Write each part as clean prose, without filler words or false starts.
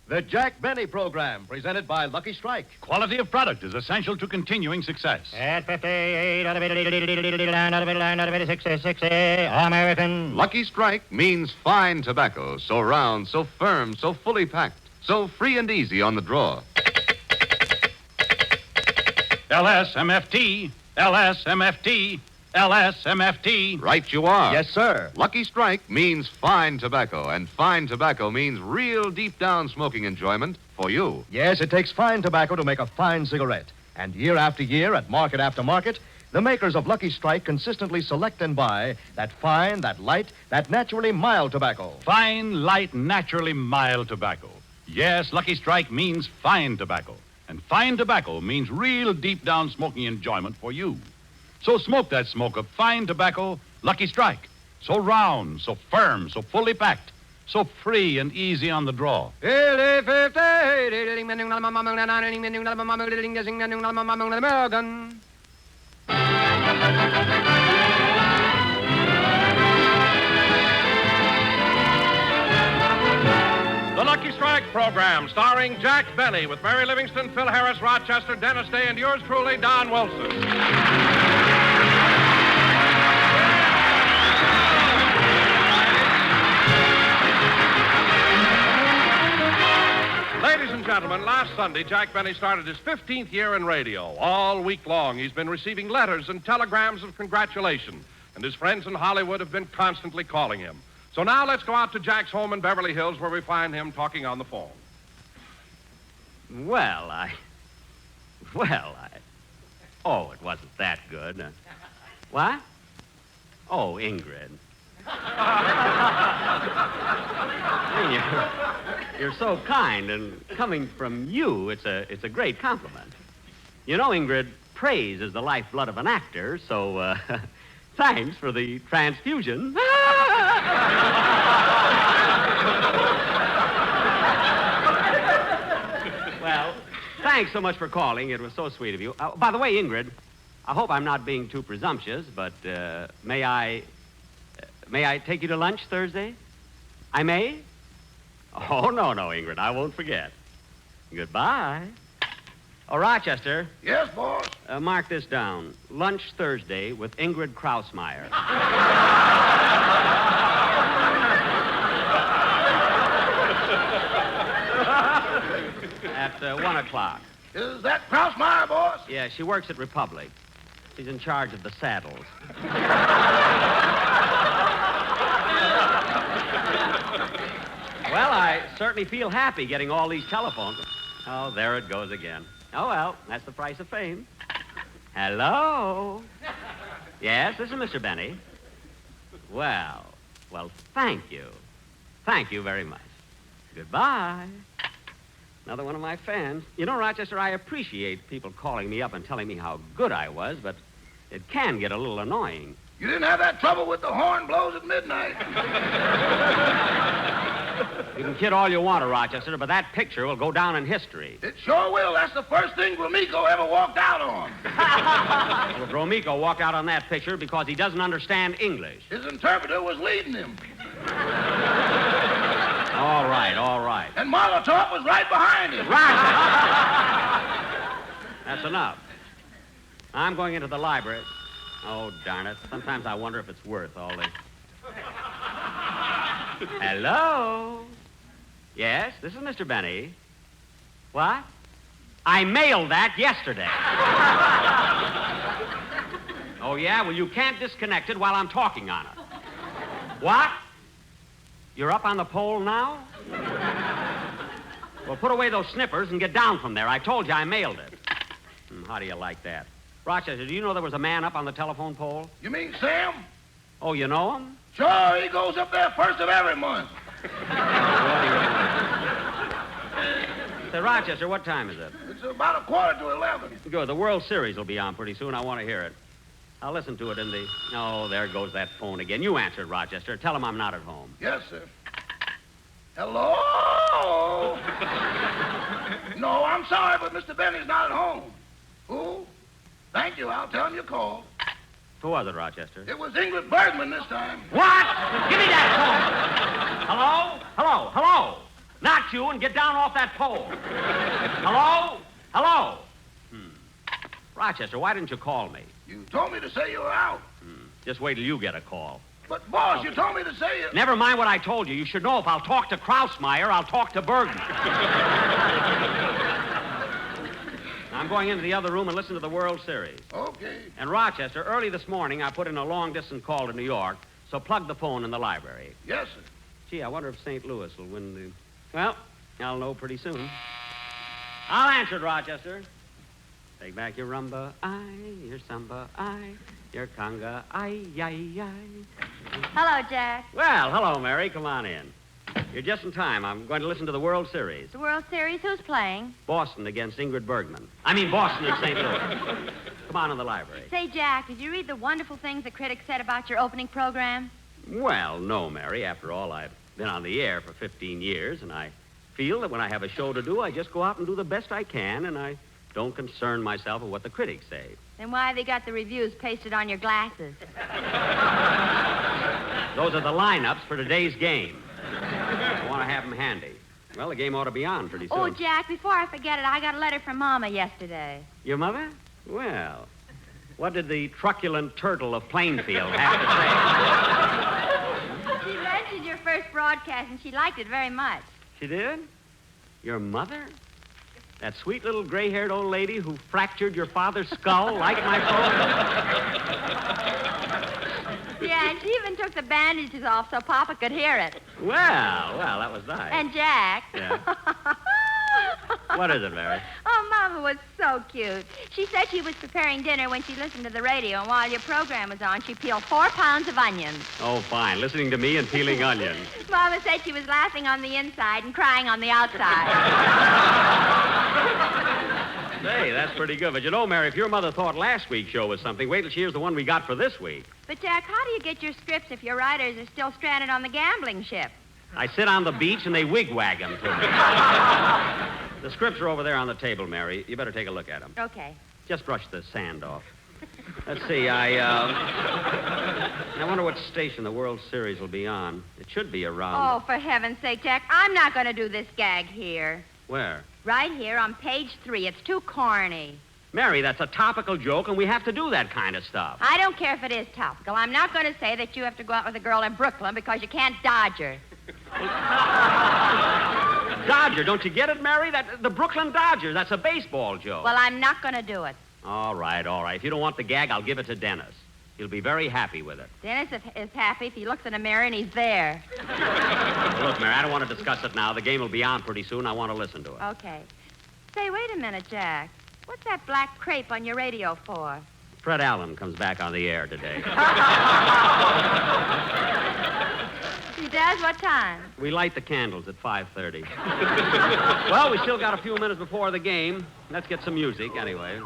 The Jack Benny Program, presented by Lucky Strike. Quality of product is essential to continuing success. Ep590, American. Lucky Strike means fine tobacco, so round, so firm, so fully packed, so free and easy on the draw. LSMFT, LSMFT, LSMFT. Right you are. Yes, sir. Lucky Strike means fine tobacco, and fine tobacco means real deep-down smoking enjoyment for you. Yes, it takes fine tobacco to make a fine cigarette. And year after year, at market after market, the makers of Lucky Strike consistently select and buy that fine, that light, that naturally mild tobacco. Fine, light, naturally mild tobacco. Yes, Lucky Strike means fine tobacco. And fine tobacco means real deep-down smoking enjoyment for you. So smoke that smoke of fine tobacco, Lucky Strike. So round, so firm, so fully packed, so free and easy on the draw. American. The Lucky Strike program, starring Jack Benny, with Mary Livingston, Phil Harris, Rochester, Dennis Day, and yours truly, Don Wilson. Ladies and gentlemen, last Sunday, Jack Benny started his 15th year in radio. All week long, he's been receiving letters and telegrams of congratulation, and his friends in Hollywood have been constantly calling him. So now let's go out to Jack's home in Beverly Hills, where we find him talking on the phone. Oh, it wasn't that good. What? Oh, Ingrid. I mean, you're so kind, and coming from you, it's a great compliment. You know, Ingrid, praise is the lifeblood of an actor, so thanks for the transfusion. Well, thanks so much for calling. It was so sweet of you. By the way, Ingrid, I hope I'm not being too presumptuous, but may I take you to lunch Thursday? I may? Oh, no, Ingrid, I won't forget. Goodbye. Oh, Rochester. Yes, boss. Mark this down. Lunch Thursday with Ingrid Krausmeyer. At 1 o'clock. Is that Krausmeyer, boss? Yeah, she works at Republic. She's in charge of the saddles. Well, I certainly feel happy getting all these telephones. Oh, there it goes again. Oh, well, that's the price of fame. Hello? Yes, this is Mr. Benny. Well, thank you. Thank you very much. Goodbye. Another one of my fans. You know, Rochester, I appreciate people calling me up and telling me how good I was, but it can get a little annoying. You didn't have that trouble with the horn blows at midnight. You can kid all you want to, Rochester, but that picture will go down in history. It sure will. That's the first thing Gromiko ever walked out on. Well, Gromiko walked out on that picture because he doesn't understand English. His interpreter was leading him. All right. And Molotov was right behind him. That's enough. I'm going into the library. Oh, darn it. Sometimes I wonder if it's worth all this. Hello? Yes, this is Mr. Benny. What? I mailed that yesterday. Oh, yeah? Well, you can't disconnect it while I'm talking on it. What? You're up on the pole now? Well, put away those snippers and get down from there. I told you I mailed it. How do you like that? Rochester, do you know there was a man up on the telephone pole? You mean Sam? Oh, you know him? Sure, he goes up there first of every month. Say, Rochester, what time is it? It's about 11:15. Good. The World Series will be on pretty soon. I want to hear it. I'll listen to it in the... Oh, there goes that phone again. You answer it, Rochester. Tell him I'm not at home. Yes, sir. Hello? No, I'm sorry, but Mr. Benny's not at home. Who? Thank you. I'll tell him you called. Who was it, Rochester? It was Ingrid Bergman this time. What? Give me that phone. Hello? Not you, and get down off that pole. Hello? Hello? Rochester, why didn't you call me? You told me to say you were out. Just wait till you get a call. But, boss, you told me to say you... Never mind what I told you. You should know if I'll talk to Krausmeyer, I'll talk to Bergman. I'm going into the other room and listen to the World Series. Okay. And Rochester, early this morning, I put in a long-distance call to New York, so plug the phone in the library. Yes, sir. Gee, I wonder if St. Louis will win the... Well, I'll know pretty soon. I'll answer it, Rochester. Take back your rumba, your samba, your conga, ay. Hello, Jack. Well, hello, Mary. Come on in. You're just in time. I'm going to listen to the World Series. The World Series, who's playing? Boston against Ingrid Bergman. I mean, Boston and St. Louis. Come on in the library. Say, Jack, did you read the wonderful things the critics said about your opening program? Well, no, Mary. After all, I've been on the air for 15 years, and I feel that when I have a show to do, I just go out and do the best I can, and I don't concern myself with what the critics say. Then why have they got the reviews pasted on your glasses? Those are the lineups for today's game. I want to have them handy. Well, the game ought to be on pretty soon. Oh, Jack, before I forget it, I got a letter from Mama yesterday. Your mother? Well, what did the truculent turtle of Plainfield have to say? She mentioned your first broadcast, and she liked it very much. She did? Your mother? That sweet little gray-haired old lady who fractured your father's skull liked my program? Yeah, and she even took the bandages off so Papa could hear it. Well, that was nice. And Jack. Yeah. What is it, Mary? Oh, Mama was so cute. She said she was preparing dinner when she listened to the radio, and while your program was on, she peeled 4 pounds of onions. Oh, fine. Listening to me and peeling onions. Mama said she was laughing on the inside and crying on the outside. Say, that's pretty good. But you know, Mary, if your mother thought last week's show was something, wait till she hears the one we got for this week. But, Jack, how do you get your scripts if your writers are still stranded on the gambling ship? I sit on the beach and they wigwag them to me. The scripts are over there on the table, Mary. You better take a look at them. Okay. Just brush the sand off. Let's see, I wonder what station the World Series will be on. It should be around... Oh, for heaven's sake, Jack, I'm not going to do this gag here. Where? Right here on page 3. It's too corny. Mary, that's a topical joke, and we have to do that kind of stuff. I don't care if it is topical. I'm not going to say that you have to go out with a girl in Brooklyn because you can't dodge her. Dodger, don't you get it, Mary? The Brooklyn Dodgers, that's a baseball joke. Well, I'm not going to do it. All right. If you don't want the gag, I'll give it to Dennis. He'll be very happy with it. Dennis is happy if he looks in a mirror and he's there. Look, Mary, I don't want to discuss it now. The game will be on pretty soon. I want to listen to it. Okay. Say, wait a minute, Jack. What's that black crepe on your radio for? Fred Allen comes back on the air today. He does? What time? We light the candles at 5:30. Well, we still got a few minutes before the game. Let's get some music, anyway.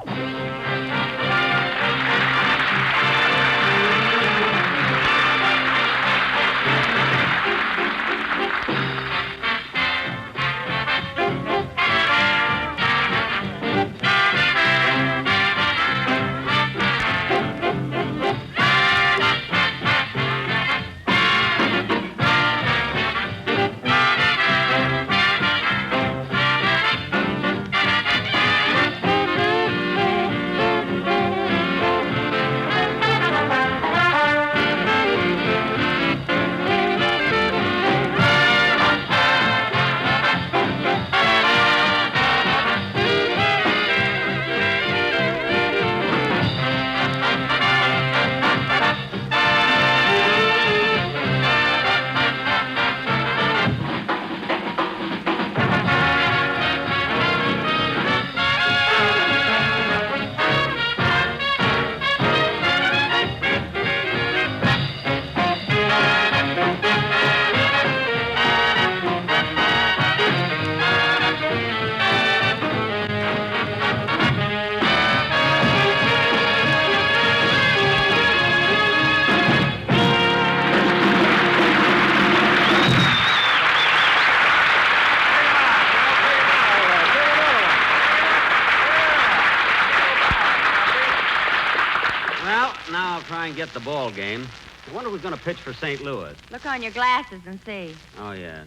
Get the ball game. I wonder who's going to pitch for St. Louis. Look on your glasses and see. Oh, yes.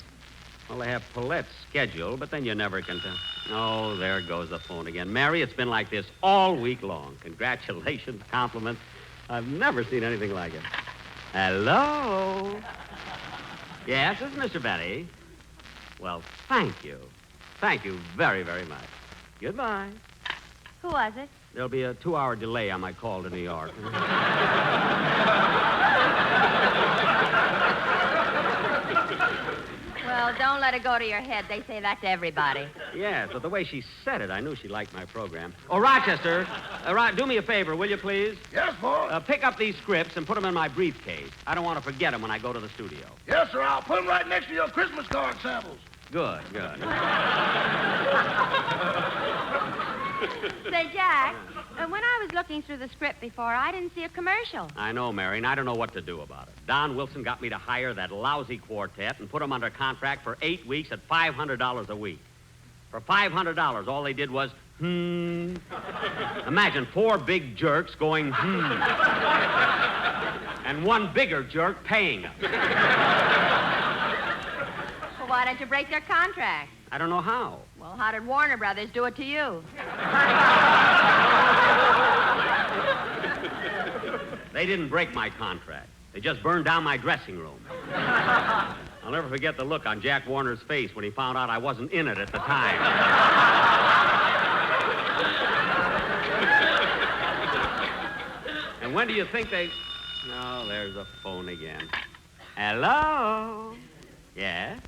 Well, they have Paulette's schedule, but then you never can tell. Oh, there goes the phone again. Mary, it's been like this all week long. Congratulations, compliments. I've never seen anything like it. Hello? Yes, this is Mr. Benny. Well, thank you. Thank you very, very much. Goodbye. Who was it? There'll be a 2-hour delay on my call to New York. Well, don't let it go to your head. They say that to everybody. Yes, but the way she said it, I knew she liked my program. Oh, Rochester, do me a favor, will you, please? Yes, boy. Pick up these scripts and put them in my briefcase. I don't want to forget them when I go to the studio. Yes, sir. I'll put them right next to your Christmas card samples. Good, good. Say, Jack, when I was looking through the script before, I didn't see a commercial. I know, Mary, and I don't know what to do about it. Don Wilson got me to hire that lousy quartet and put them under contract for 8 weeks at $500 a week. For $500, all they did was, Imagine 4 big jerks going, and one bigger jerk paying them. Well, why don't you break their contract? I don't know how. Well, how did Warner Brothers do it to you? They didn't break my contract. They just burned down my dressing room. I'll never forget the look on Jack Warner's face when he found out I wasn't in it at the time. And when do you think they... Oh, there's the phone again. Hello? Yes?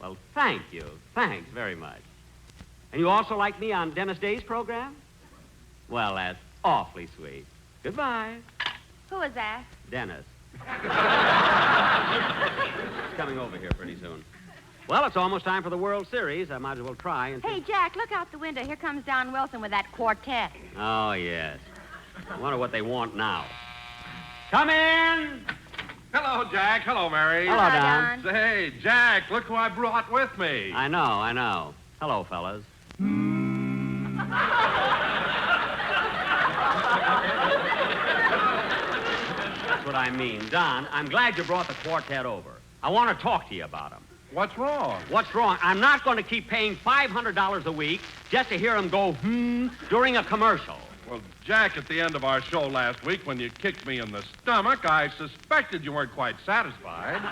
Well, thank you. Thanks very much. And you also like me on Dennis Day's program? Well, that's awfully sweet. Goodbye. Who was that? Dennis. He's coming over here pretty soon. Well, it's almost time for the World Series. I might as well try and... Hey, Jack, look out the window. Here comes Don Wilson with that quartet. Oh, yes. I wonder what they want now. Come in! Hello, Jack. Hello, Mary. Hello, Don. Say, Jack, look who I brought with me. I know. Hello, fellas. That's what I mean. Don, I'm glad you brought the quartet over. I want to talk to you about them. What's wrong? What's wrong? I'm not going to keep paying $500 a week just to hear them go, during a commercial. Well, Jack, at the end of our show last week, when you kicked me in the stomach, I suspected you weren't quite satisfied.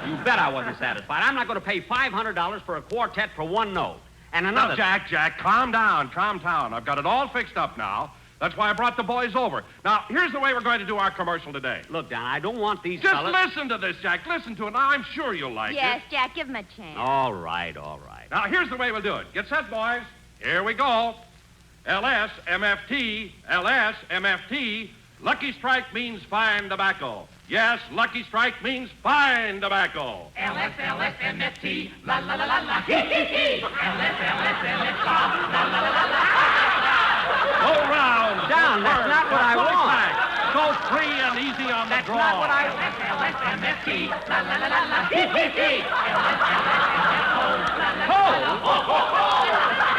You bet I wasn't satisfied. I'm not going to pay $500 for a quartet for one note. And another... Now, Jack, calm down. I've got it all fixed up now. That's why I brought the boys over. Now, here's the way we're going to do our commercial today. Look, Don, I don't want these Just fellas... listen to this, Jack. Listen to it. Now, I'm sure you'll like Yes, it. Jack, give him a chance. All right. Now, here's the way we'll do it. Get set, boys. Here we go. LSMFT, LSMFT. Lucky Strike means fine tobacco. Yes, Lucky Strike means fine tobacco. LSMFT, la la la la la, hee hee hee. LSMFT, la la la la la. Go round. Don, that's not what I want. Go free and easy on the draw. That's not what I... LSMFT, la la la la la, hee hee hee.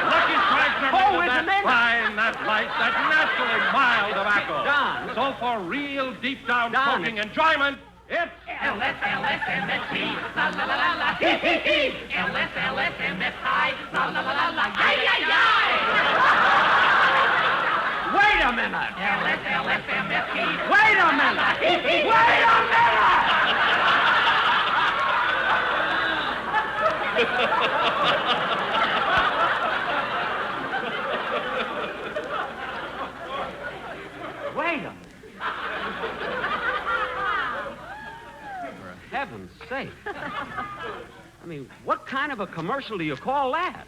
Lucky Strikes are made of that fine, that light, that naturally mild tobacco. Don. So for real deep down Don, smoking enjoyment, it's... LSMFT, la la la la la, hee hee hee. LSMFT, la la la la la, ay ay ay. Wait a minute. LSMFT. Wait a minute. Wait a minute. Wait a minute. For heaven's sake. I mean, what kind of a commercial do you call that?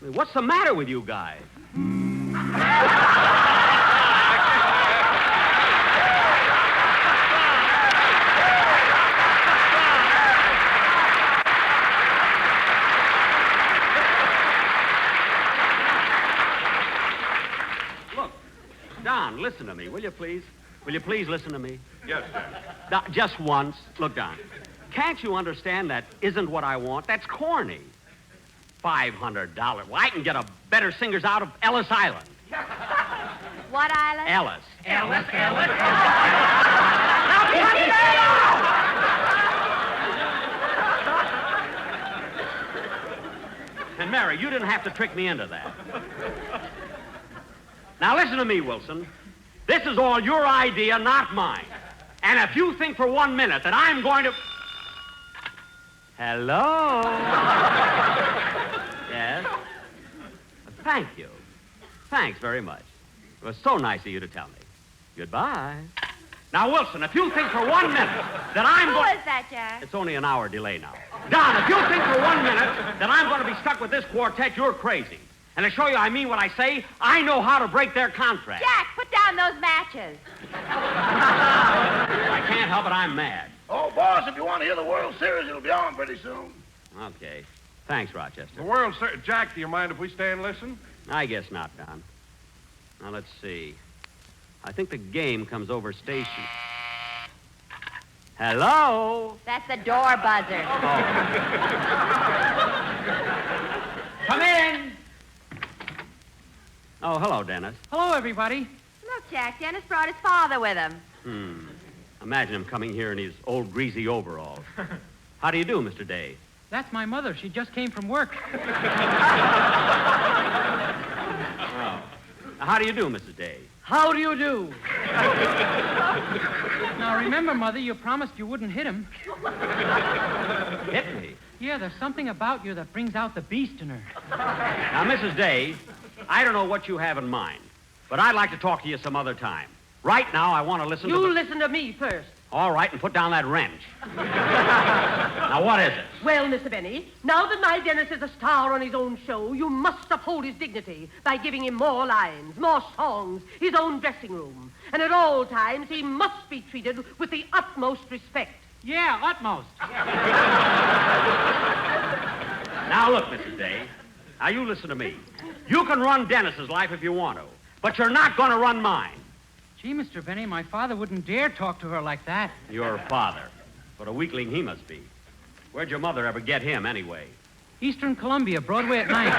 I mean, what's the matter with you guys? Look, Don, listen to me, will you please? Will you please listen to me? Yes, sir. Just once. Look, Don, can't you understand that isn't what I want? That's corny. $500. Well, I can get a better singers out of Ellis Island. What island? Ellis. Ellis. Now, cut that out! And Mary, you didn't have to trick me into that. Now listen to me, Wilson. This is all your idea, not mine. And if you think for 1 minute that I'm going to... Hello? Yes? Thank you. Thanks very much. It was so nice of you to tell me. Goodbye. Now, Wilson, if you think for 1 minute that I'm Who going... is that, Jack? It's only an hour delay now. Don, if you think for 1 minute that I'm going to be stuck with this quartet, you're crazy. And to show you I mean what I say, I know how to break their contract. Jack, put down those matches. I can't help it, I'm mad. Oh, boss, if you want to hear the World Series, it'll be on pretty soon. Okay. Thanks, Rochester. The World Series. Jack, do you mind if we stay and listen? I guess not, Don. Now, let's see. I think the game comes over station. Hello? That's the door buzzer. Come in. Oh, hello, Dennis. Hello, everybody. Look, Jack, Dennis brought his father with him. Imagine him coming here in his old greasy overalls. How do you do, Mr. Day? That's my mother. She just came from work. How do you do, Mrs. Day? How do you do? Now, remember, Mother, you promised you wouldn't hit him. Hit me? Yeah, there's something about you that brings out the beast in her. Now, Mrs. Day, I don't know what you have in mind, but I'd like to talk to you some other time. Right now, I want to listen to listen to me first. All right, and put down that wrench. Now, what is it? Well, Mr. Benny, now that my Dennis is a star on his own show, you must uphold his dignity by giving him more lines, more songs, his own dressing room. And at all times, he must be treated with the utmost respect. Yeah, utmost. Now, look, Mrs. Day. Now, you listen to me. You can run Dennis's life if you want to, but you're not going to run mine. Gee, Mr. Benny, my father wouldn't dare talk to her like that. Your father. What a weakling he must be. Where'd your mother ever get him, anyway? Eastern Columbia, Broadway at night.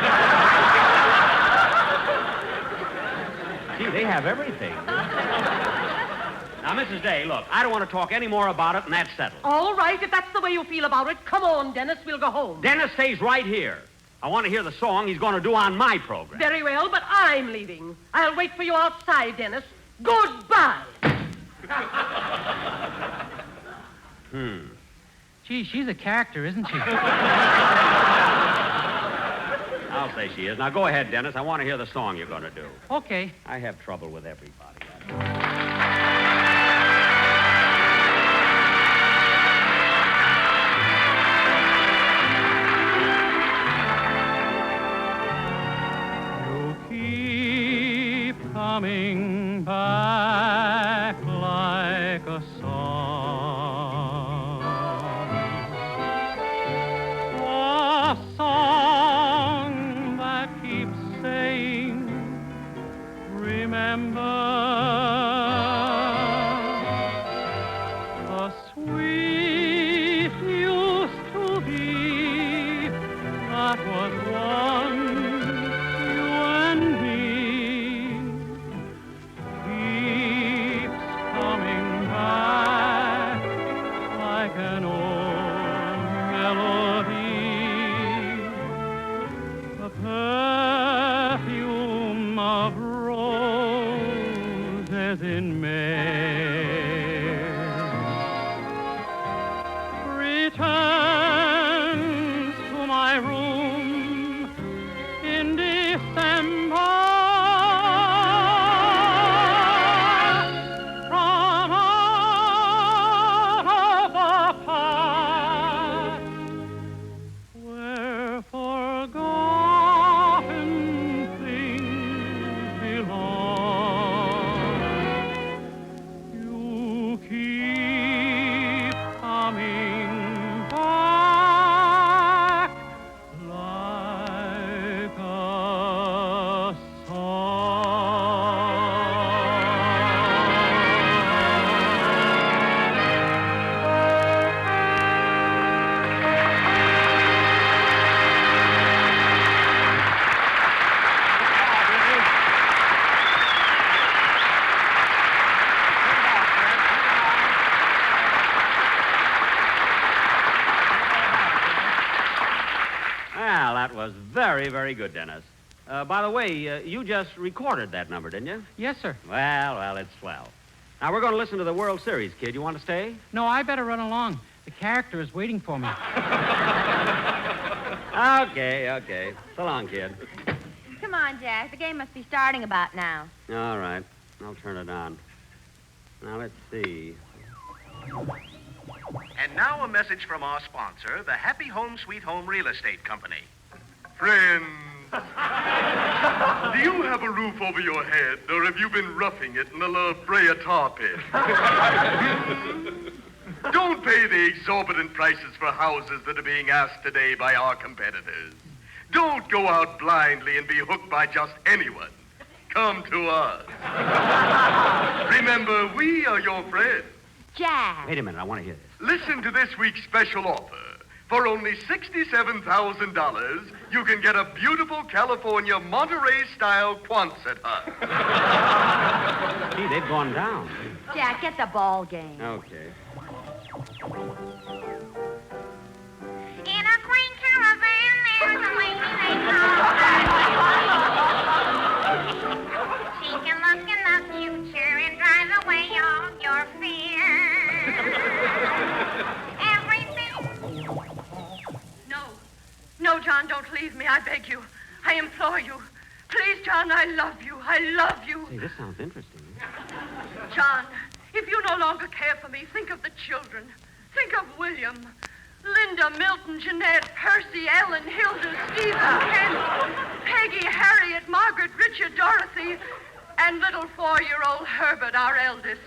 Gee, they have everything. Now, Mrs. Day, look, I don't want to talk any more about it, and that's settled. All right, if that's the way you feel about it, come on, Dennis, we'll go home. Dennis stays right here. I want to hear the song he's going to do on my program. Very well, but I'm leaving. I'll wait for you outside, Dennis. Goodbye. Gee, she's a character, isn't she? I'll say she is. Now, go ahead, Dennis. I want to hear the song you're going to do. Okay. I have trouble with everybody. You keep coming back like a song. A song that keeps saying, remember. The sweet used to be, that was once you and me, keeps coming back like an old melody. The perfume of roses in May returns to my room in December. From out of the past, where forgotten Very, very good, Dennis. By the way, you just recorded that number, didn't you? Yes, sir. Well, it's swell. Now, we're going to listen to the World Series, kid. You want to stay? No, I better run along. The character is waiting for me. Okay. So long, kid. Come on, Jack. The game must be starting about now. All right. I'll turn it on. Now, let's see. And now a message from our sponsor, the Happy Home Sweet Home Real Estate Company. Friends, do you have a roof over your head, or have you been roughing it in the La Brea tar pit? Don't pay the exorbitant prices for houses that are being asked today by our competitors. Don't go out blindly and be hooked by just anyone. Come to us. Remember, we are your friends. Jack. Wait a minute. I want to hear this. Listen to this week's special offer. For only $67,000, you can get a beautiful California Monterey-style Quonset hut. Gee, they've gone down. Jack, get the ball game. Okay. In a green caravan, there's a lady named Rose. She can look in the future and drive away all your fear. Everything. No, John, don't leave me. I beg you. I implore you. Please, John, I love you. I love you. Say, this sounds interesting. John, if you no longer care for me, think of the children. Think of William, Linda, Milton, Jeanette, Percy, Ellen, Hilda, Stephen, Ken, Peggy, Harriet, Margaret, Richard, Dorothy, and little 4-year-old Herbert, our eldest.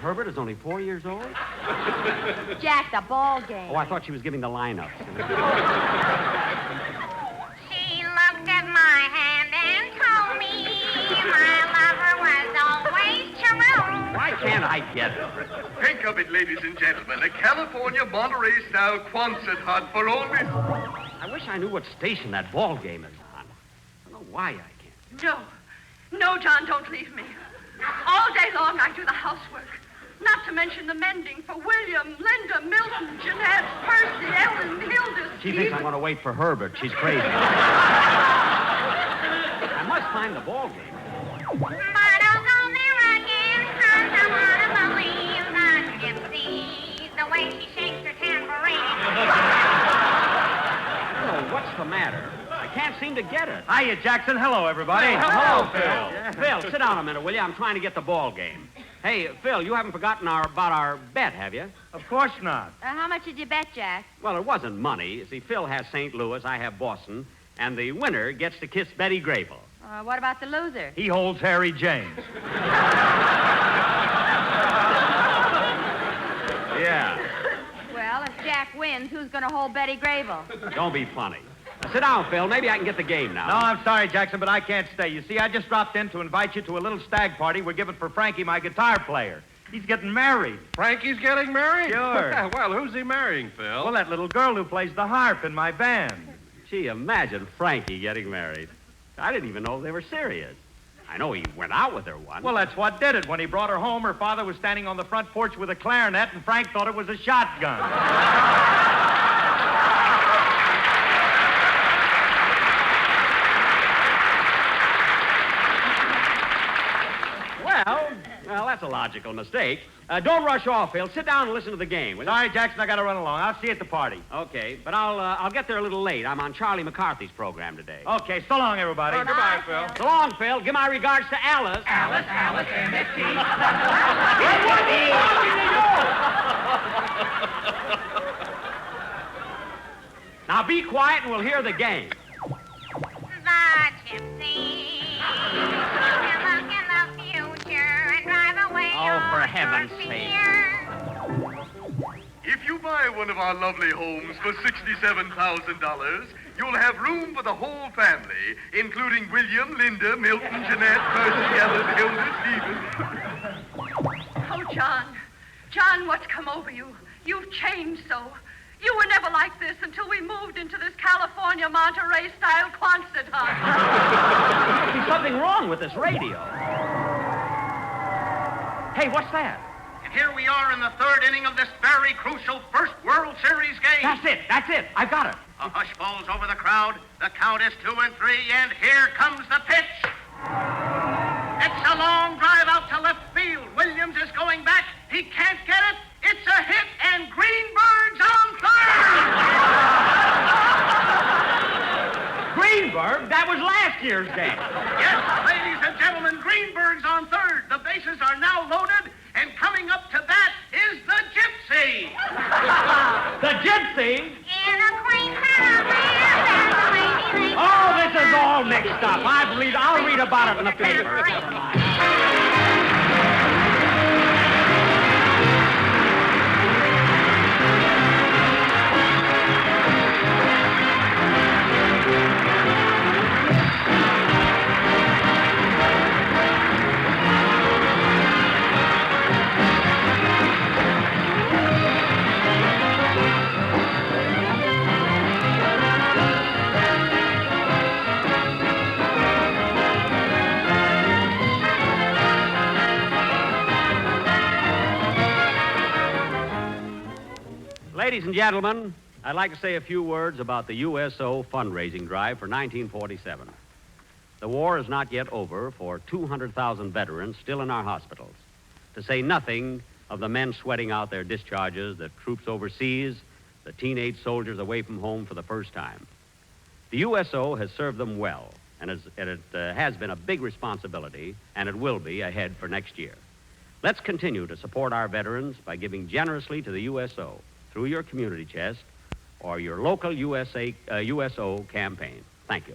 Herbert is only 4 years old? Jack, the ball game. Oh, I thought she was giving the lineups. She looked at my hand and told me my lover was always true. Why can't I get it? Think of it, ladies and gentlemen. A California Monterey-style Quonset hut for only... I wish I knew what station that ball game is on. I don't know why I can't. No, John, don't leave me. All day long I do the housework. Not to mention the mending for William, Linda, Milton, Jeanette, Percy, Ellen, Hilda, She Stephen. thinks I'm going to wait for Herbert. She's crazy. I must find the ball game. But I'll go there again, 'cause I want to believe that gypsy, the way she shakes her tambourine. Oh, what's the matter? I can't seem to get it. Hiya, Jackson. Hello, everybody. Hey, hello, Phil. Phil, sit down a minute, will you? I'm trying to get the ball game. Hey, Phil, you haven't forgotten about our bet, have you? Of course not. How much did you bet, Jack? Well, it wasn't money. You see, Phil has St. Louis, I have Boston, and the winner gets to kiss Betty Grable. What about the loser? He holds Harry James. Yeah. Well, if Jack wins, who's going to hold Betty Grable? Don't be funny. Now, sit down, Phil. Maybe I can get the game now. No, I'm sorry, Jackson, but I can't stay. You see, I just dropped in to invite you to a little stag party we're giving for Frankie, my guitar player. He's getting married. Frankie's getting married? Sure. Well, who's he marrying, Phil? Well, that little girl who plays the harp in my band. Gee, imagine Frankie getting married. I didn't even know they were serious. I know he went out with her once. Well, that's what did it. When he brought her home, her father was standing on the front porch with a clarinet, and Frank thought it was a shotgun. Well, that's a logical mistake. Don't rush off, Phil. Sit down and listen to the game. Will you? Sorry, Jackson, I got to run along. I'll see you at the party. Okay, but I'll get there a little late. I'm on Charlie McCarthy's program today. Okay, so long, everybody. Goodbye, Phil. So long, Phil. Give my regards to Alice. Alice, MST. Now be quiet and we'll hear the game. The gypsy can look in the future and drive away Oh, for all heaven's your sake. fear. If you buy one of our lovely homes for $67,000, you'll have room for the whole family, including William, Linda, Milton, Jeanette, Percy, Ellen, Hilda, Stephen. Oh, John. John, what's come over you? You've changed so. You were never like this until we moved into this California Monterey-style Quonset hut. There's something wrong with this radio. Hey, what's that? And here we are in the third inning of this very crucial first World Series game. That's it. I've got it. A hush falls over the crowd. The count is 2-3, and here comes the pitch. It's a long drive out to left field. Williams is going back. He can't get it. It's a hit, and Greenberg's on third. Greenberg? That was last year's game. Yes, ladies and gentlemen, Greenberg's on third. The bases are now loaded, and coming up to bat is the Gypsy. The Gypsy? In a quaint house, Oh, this is all mixed up. I'll read about it in the paper. Never mind. Ladies and gentlemen, I'd like to say a few words about the USO fundraising drive for 1947. The war is not yet over for 200,000 veterans still in our hospitals, to say nothing of the men sweating out their discharges, the troops overseas, the teenage soldiers away from home for the first time. The USO has served them well, and it has been a big responsibility, and it will be ahead for next year. Let's continue to support our veterans by giving generously to the USO through your community chest or your local USO campaign. Thank you.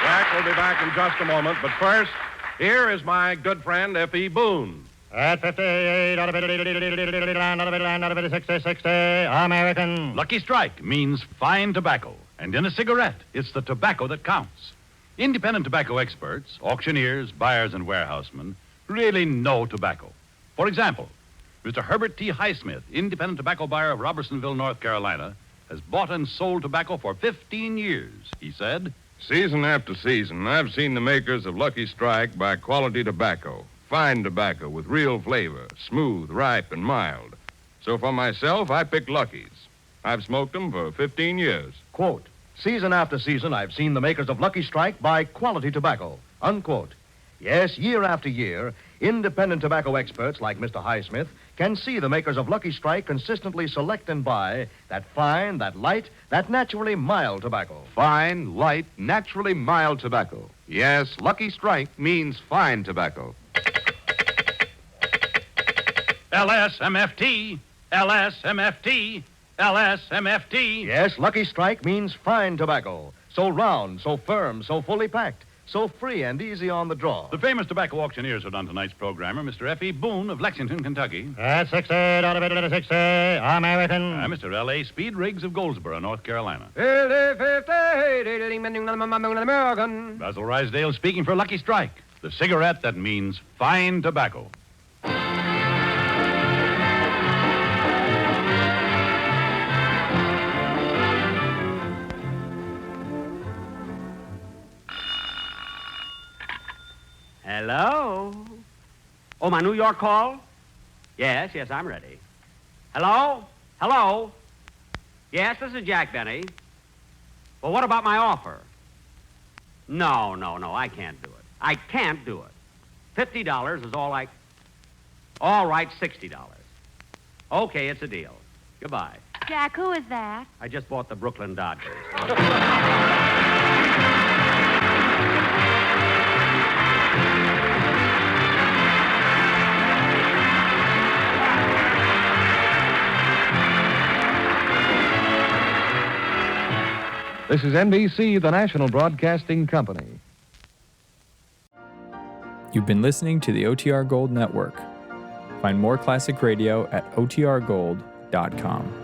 Jack will be back in just a moment, but first, here is my good friend, F.E. Boone. At 58, out of it, out of it, 60, American. Lucky Strike means fine tobacco. And in a cigarette, it's the tobacco that counts. Independent tobacco experts, auctioneers, buyers, and warehousemen really know tobacco. For example, Mr. Herbert T. Highsmith, independent tobacco buyer of Robertsonville, North Carolina, has bought and sold tobacco for 15 years. He said, "Season after season, I've seen the makers of Lucky Strike buy quality tobacco, fine tobacco with real flavor, smooth, ripe, and mild. So for myself, I pick Lucky's. I've smoked them for 15 years." Quote, "Season after season, I've seen the makers of Lucky Strike buy quality tobacco." Unquote. Yes, year after year, independent tobacco experts like Mr. Highsmith can see the makers of Lucky Strike consistently select and buy that fine, that light, that naturally mild tobacco. Fine, light, naturally mild tobacco. Yes, Lucky Strike means fine tobacco. LSMFT, LSMFT, LSMFT. Yes, Lucky Strike means fine tobacco. So round, so firm, so fully packed, so free and easy on the draw. The famous tobacco auctioneers are on tonight's programmer, Mr. F.E. Boone of Lexington, Kentucky. At 60, out of it, 60, American. Mr. L.A. Speed Riggs of Goldsboro, North Carolina. American. Basil Rysdale speaking for Lucky Strike, the cigarette that means fine tobacco. Hello? Oh, my New York call? Yes, I'm ready. Hello? Hello? Yes, this is Jack Benny. Well, what about my offer? No, I can't do it. I can't do it. $50 is all I... All right, $60. Okay, it's a deal. Goodbye. Jack, who is that? I just bought the Brooklyn Dodgers. This is NBC, the national broadcasting company. You've been listening to the OTR Gold Network. Find more classic radio at otrgold.com.